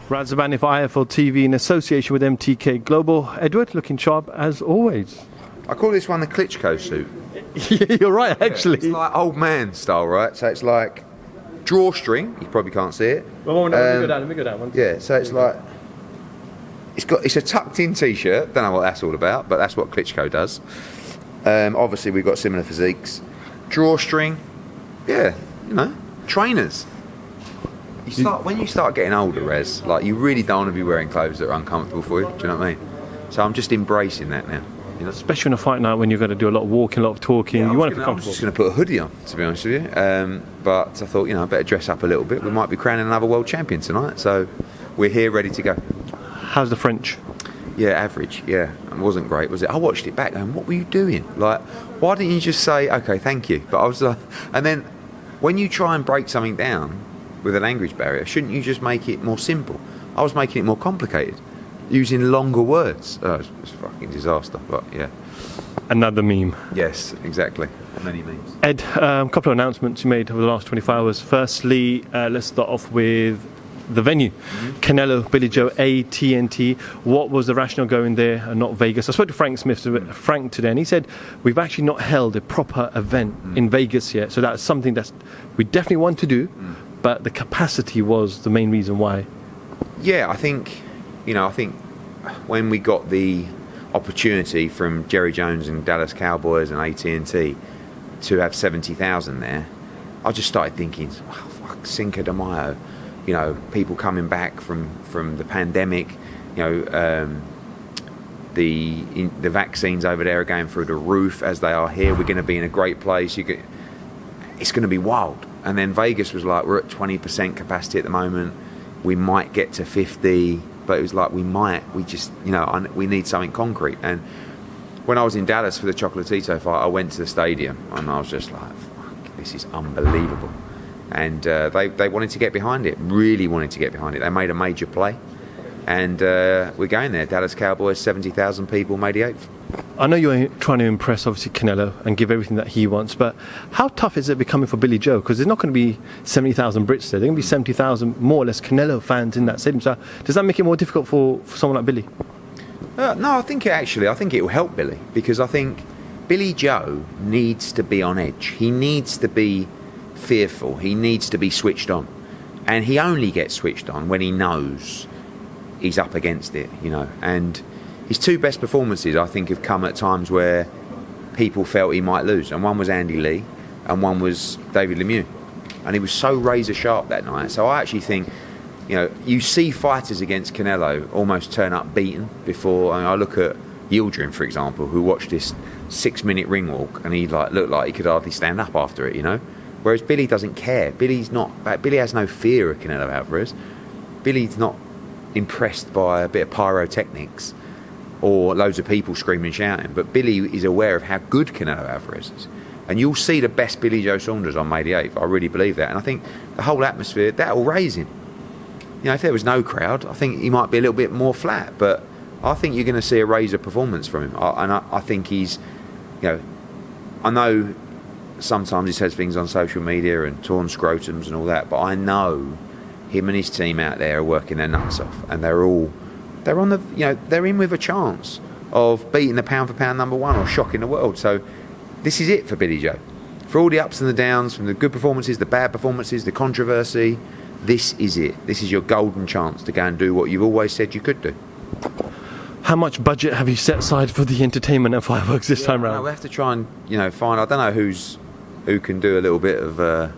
RAZA if IFL TV in association with MTK Global. Edward, looking sharp as always. I call this one the Klitschko suit. You're right, actually. It's like old man style, right? So it's like drawstring. You probably can't see it. Well, let me go down. Yeah, so it's like it's a tucked in t-shirt. Don't know what that's all about, but that's what Klitschko does. Obviously, we've got similar physiques. Drawstring, yeah, trainers. When you start getting older, Rez, like you really don't want to be wearing clothes that are uncomfortable for you. Do you know what I mean? So I'm just embracing that now. Especially on a fight night when you're going to do a lot of walking, a lot of talking. Yeah, you want to be comfortable. I was just going to put a hoodie on, to be honest with you. But I thought, I better dress up a little bit. We might be crowning another world champion tonight, so we're here, ready to go. How's the French? Yeah, average. Yeah, it wasn't great, was it? I watched it back, going, what were you doing? Like, why didn't you just say, okay, thank you? But I was like, and then when you try and break something down with a language barrier, shouldn't you just make it more simple? I was making it more complicated, using longer words. Oh, it's a fucking disaster, but yeah. Another meme. Yes, exactly. Many memes. Ed, a couple of announcements you made over the last 24 hours. Firstly, let's start off with the venue. Canelo, Billy Joe, AT&T. What was the rationale going there and not Vegas? I spoke to Frank today, and he said we've actually not held a proper event in Vegas yet. So that's something that we definitely want to do, but the capacity was the main reason why. Yeah, I think when we got the opportunity from Jerry Jones and Dallas Cowboys and AT&T to have 70,000 there, I just started thinking, oh, fuck, Cinco de Mayo, people coming back from the pandemic, the vaccines over there are going through the roof as they are here. We're going to be in a great place. It's going to be wild. And then Vegas was like, we're at 20% capacity at the moment. We might get to 50, but it was like we need something concrete. And when I was in Dallas for the Chocolatito fight, I went to the stadium and I was just like, fuck, this is unbelievable. And they wanted to get behind it, really wanted to get behind it. They made a major play. And we're going there. Dallas Cowboys, 70,000 people, May the 8th. I know you're trying to impress, obviously, Canelo and give everything that he wants, but how tough is it becoming for Billy Joe? Because there's not going to be 70,000 Brits there. There's going to be 70,000 more or less Canelo fans in that stadium. So does that make it more difficult for someone like Billy? No, I think it will help Billy, because I think Billy Joe needs to be on edge. He needs to be fearful. He needs to be switched on. And he only gets switched on when he knows he's up against it, and his two best performances, I think, have come at times where people felt he might lose, and one was Andy Lee and one was David Lemieux, and he was so razor sharp that night. So I actually think, you see fighters against Canelo almost turn up beaten before. I look at Yildirim, for example, who watched this 6-minute ring walk and he looked like he could hardly stand up after it, whereas Billy doesn't care. Billy has no fear of Canelo Alvarez. Billy's not impressed by a bit of pyrotechnics or loads of people screaming and shouting, but Billy is aware of how good Canelo Alvarez is, and you'll see the best Billy Joe Saunders on May the 8th. I really believe that, and I think the whole atmosphere, that will raise him. If there was no crowd, I think he might be a little bit more flat, but I think you're going to see a razor performance from him. I think he's, I know sometimes he says things on social media and torn scrotums and all that, but I know him and his team out there are working their nuts off, and they're on the, they're in with a chance of beating the pound for pound number one or shocking the world. So this is it for Billy Joe. For all the ups and the downs, from the good performances, the bad performances, the controversy, this is it. This is your golden chance to go and do what you've always said you could do. How much budget have you set aside for the entertainment and fireworks this time round? We have to try and, find, I don't know who can do a little bit of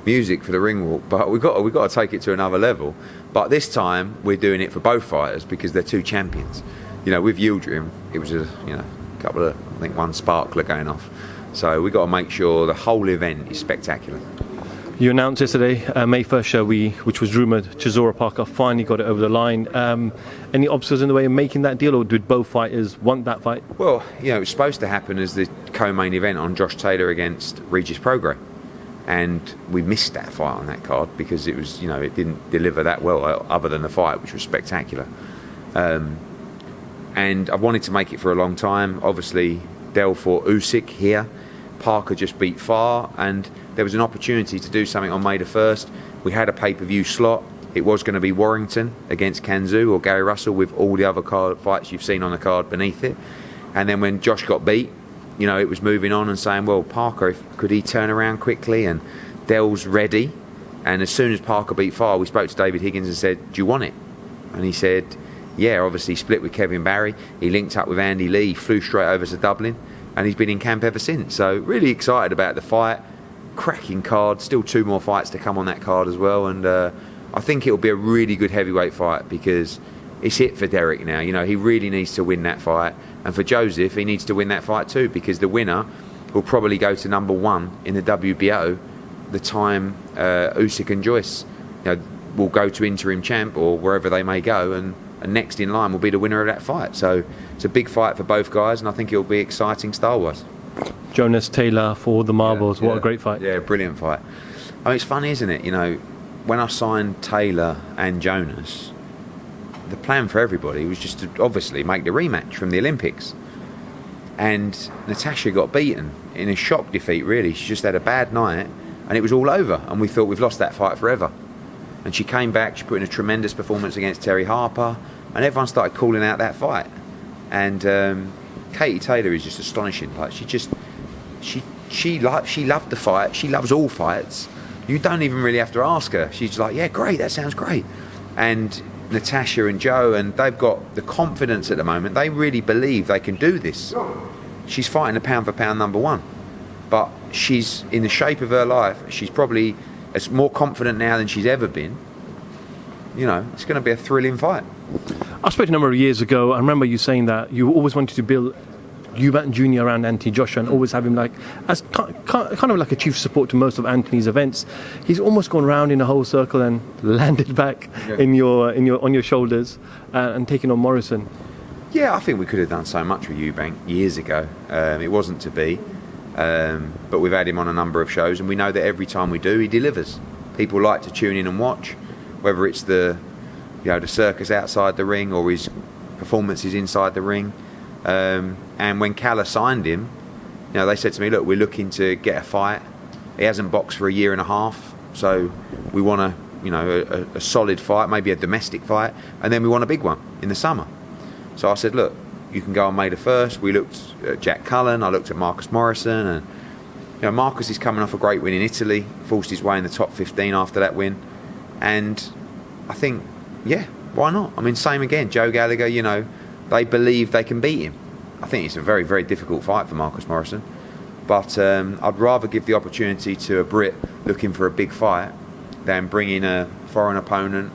music for the ring walk, but we've got to take it to another level. But this time we're doing it for both fighters because they're two champions. With Yildirim, it was a couple of, I think, one sparkler going off. So we've got to make sure the whole event is spectacular. You announced yesterday, May 1st show, which was rumoured, Chisora-Parker finally got it over the line. Any obstacles in the way of making that deal, or did both fighters want that fight? Well, it was supposed to happen as the co-main event on Josh Taylor against Regis Prograis. And we missed that fight on that card because it was, it didn't deliver that well, other than the fight, which was spectacular. And I wanted to make it for a long time. Obviously, Del fought Usyk here. Parker just beat Farr, and there was an opportunity to do something on May the 1st. We had a pay-per-view slot. It was going to be Warrington against Kanzu or Gary Russell with all the other fights you've seen on the card beneath it. And then when Josh got beat, you know, it was moving on and saying, well, Parker, could he turn around quickly? And Dell's ready. And as soon as Parker beat Farr, we spoke to David Higgins and said, do you want it? And he said, yeah, obviously split with Kevin Barry. He linked up with Andy Lee, flew straight over to Dublin, and he's been in camp ever since. So really excited about the fight. Cracking card. Still 2 more fights to come on that card as well. And I think it'll be a really good heavyweight fight because it's it for Derek now. You know, he really needs to win that fight. And for Joseph, he needs to win that fight too, because the winner will probably go to number 1 in the WBO the time Usyk and Joyce, you know, will go to interim champ or wherever they may go, and next in line will be the winner of that fight. So it's a big fight for both guys, and I think it'll be exciting style-wise. Jonas Taylor for the marbles. What a great fight. Yeah, brilliant fight. I mean, it's funny, isn't it? You know, when I signed Taylor and Jonas, the plan for everybody was just to obviously make the rematch from the Olympics. And Natasha got beaten in a shock defeat, really. She just had a bad night and it was all over. And we thought we've lost that fight forever. And she came back, she put in a tremendous performance against Terry Harper, and everyone started calling out that fight. And Katie Taylor is just astonishing. Like, she loved the fight. She loves all fights. You don't even really have to ask her. She's like, yeah, great, that sounds great. And Natasha and Joe, and they've got the confidence at the moment. They really believe they can do this. She's fighting a pound for pound number 1, but she's in the shape of her life. She's probably more confident now than she's ever been. You know, it's going to be a thrilling fight. I spoke a number of years ago. I remember you saying that you always wanted to build Eubank Jr. around Anthony Joshua and always have him like as kind of like a chief support to most of Anthony's events. He's almost gone round in a whole circle and landed back on your shoulders and taken on Morrison. Yeah, I think we could have done so much with Eubank years ago. It wasn't to be, but we've had him on a number of shows, and we know that every time we do, he delivers. People like to tune in and watch, whether it's the circus outside the ring or his performances inside the ring. And when Calla signed him, you know, they said to me, look, we're looking to get a fight. He hasn't boxed for a year and a half, so we want a solid fight, maybe a domestic fight, and then we want a big one in the summer. So I said, look, you can go on May the 1st. We looked at Jack Cullen, I looked at Marcus Morrison, and you know, Marcus is coming off a great win in Italy, forced his way in the top 15 after that win, and I think, yeah, why not? I mean, same again, Joe Gallagher, you know, they believe they can beat him. I think it's a very, very difficult fight for Marcus Morrison, but I'd rather give the opportunity to a Brit looking for a big fight than bring in a foreign opponent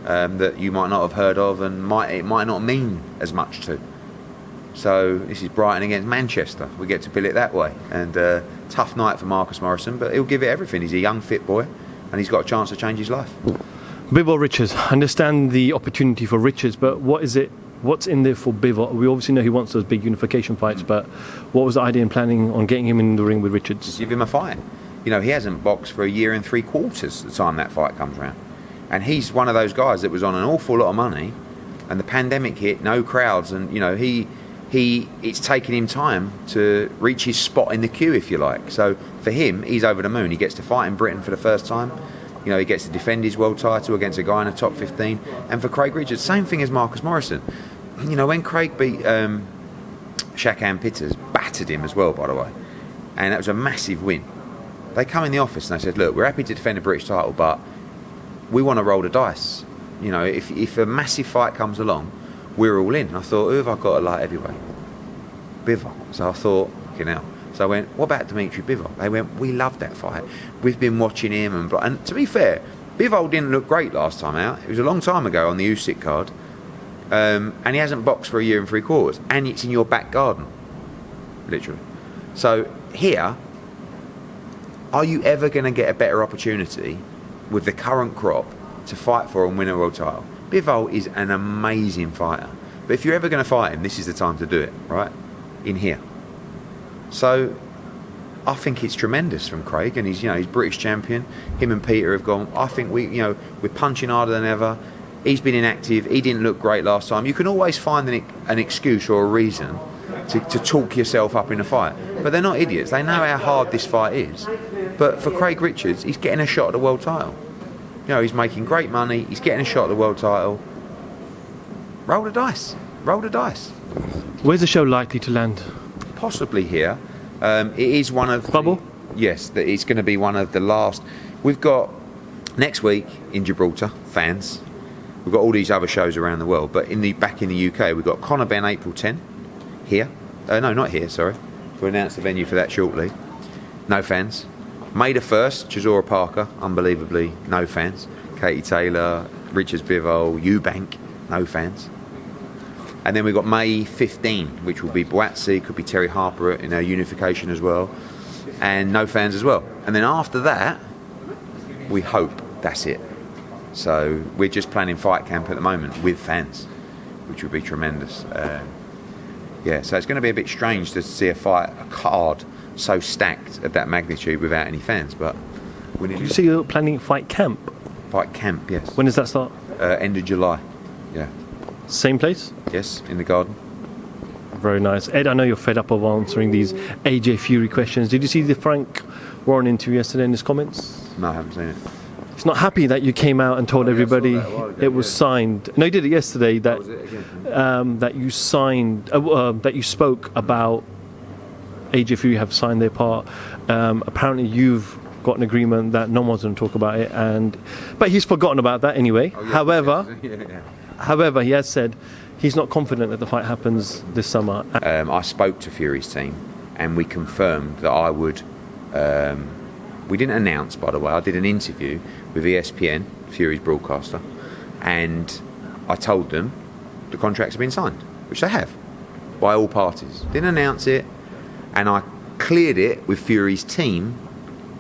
that you might not have heard of and it might not mean as much to. So this is Brighton against Manchester. We get to bill it that way. And tough night for Marcus Morrison, but he'll give it everything. He's a young, fit boy, and he's got a chance to change his life. Bivol Richards. I understand the opportunity for Richards, but what is it? What's in there for Bivol? We obviously know he wants those big unification fights, but what was the idea in planning on getting him in the ring with Richards? Just give him a fight. You know, he hasn't boxed for a year and 3/4 the time that fight comes around. And he's one of those guys that was on an awful lot of money, and the pandemic hit, no crowds, and you know, it's taken him time to reach his spot in the queue, if you like. So for him, he's over the moon. He gets to fight in Britain for the first time. You know, he gets to defend his world title against a guy in the top 15. And for Craig Richards, same thing as Marcus Morrison. You know, when Craig beat Shakan Pitters, battered him as well, by the way, and that was a massive win. They come in the office and they said, look, we're happy to defend the British title, but we want to roll the dice. You know, if a massive fight comes along, we're all in. And I thought, who have I got a light heavyweight? Bivol. So I thought, okay, now. So I went, what about Dimitri Bivol? They went, we love that fight. We've been watching him. And to be fair, Bivol didn't look great last time out. It was a long time ago on the Usyk card. And he hasn't boxed for a year and 3/4. And it's in your back garden. Literally. So here, are you ever going to get a better opportunity with the current crop to fight for and win a world title? Bivol is an amazing fighter. But if you're ever going to fight him, this is the time to do it, right? In here. So I think it's tremendous from Craig, and he's British champion. Him and Peter have gone. I think we're punching harder than ever. He's been inactive. He didn't look great last time. You can always find an excuse or a reason to talk yourself up in a fight. But they're not idiots. They know how hard this fight is. But for Craig Richards, he's getting a shot at the world title. You know, he's making great money. He's getting a shot at the world title. Roll the dice. Roll the dice. Where's the show likely to land? Possibly here. It is one of Bubble? Yes, it's going to be one of the last. We've got next week in Gibraltar, fans. We've got all these other shows around the world, but back in the UK, we've got Conor Ben April 10 here. No, not here. Sorry, we'll announce the venue for that shortly. No fans. May the 1st, Chisora-Parker, unbelievably no fans. Katie Taylor, Richards Bivol, Eubank, no fans. And then we've got May 15, which will be Boatsi, could be Terry Harper in our unification as well, and no fans as well. And then after that, we hope that's it. So we're just planning fight camp at the moment with fans, which would be tremendous. Yeah, so it's going to be a bit strange to see a card so stacked of that magnitude without any fans. But we need. You say you're planning fight camp? Fight camp, yes. When does that start? End of July. Yeah. Same place? Yes, in the garden. Very nice. Ed, I know you're fed up of answering these AJ Fury questions. Did you see the Frank Warren interview yesterday in his comments? No, I haven't seen it. He's not happy that you came out and told everybody it was signed. No, he did it yesterday. That that you signed, that you spoke about AJ Fury have signed their part. Apparently, you've got an agreement that no one's going to talk about it, but he's forgotten about that anyway. Oh, yeah, However, he has said he's not confident that the fight happens this summer. I spoke to Fury's team, and we confirmed that I would. We didn't announce, by the way. I did an interview with ESPN, Fury's broadcaster, and I told them the contracts have been signed, which they have, by all parties. Didn't announce it, and I cleared it with Fury's team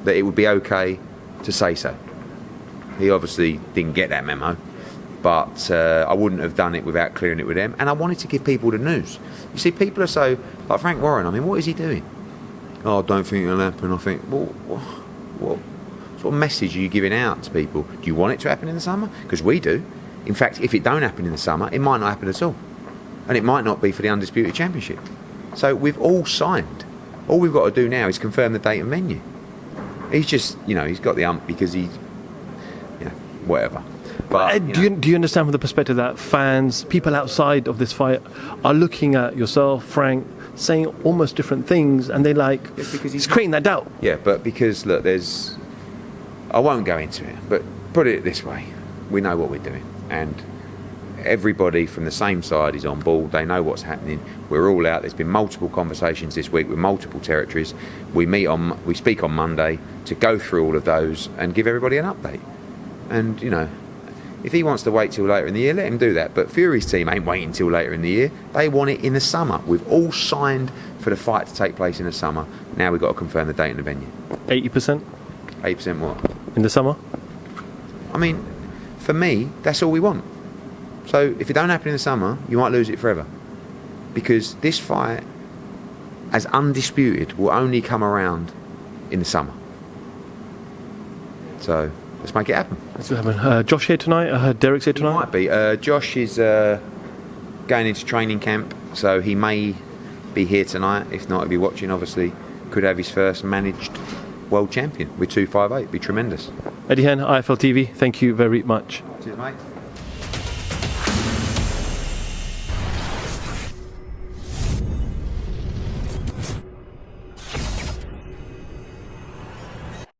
that it would be okay to say so. He obviously didn't get that memo, but I wouldn't have done it without clearing it with them, and I wanted to give people the news. You see, people are so, like Frank Warren, I mean, what is he doing? Oh, I don't think it'll happen. I think, well, what sort of message are you giving out to people? Do you want it to happen in the summer? Because we do. In fact, if it don't happen in the summer, it might not happen at all. And it might not be for the Undisputed Championship. So we've all signed. All we've got to do now is confirm the date and venue. He's just, he's got the ump because he's, whatever. But do you understand from the perspective that fans, people outside of this fight, are looking at yourself, Frank, saying almost different things, and they because he's creating that doubt. Yeah, but because look, I won't go into it, but put it this way: we know what we're doing, and everybody from the same side is on board. They know what's happening. We're all out. There's been multiple conversations this week with multiple territories. We speak on Monday to go through all of those and give everybody an update. And if he wants to wait till later in the year, let him do that. But Fury's team ain't waiting till later in the year. They want it in the summer. We've all signed for the fight to take place in the summer. Now we've got to confirm the date and the venue. 80%? 80% what? In the summer? I mean, for me, that's all we want. So if it don't happen in the summer, you might lose it forever. Because this fight, as undisputed, will only come around in the summer. So let's make it happen. Let's happen. Josh here tonight? I heard Derek's here tonight? He might be. Josh is going into training camp, so he may be here tonight. If not, he'll be watching, obviously. Could have his first managed world champion with 258. Be tremendous. Eddie Hearn, IFL TV, thank you very much. Cheers, mate.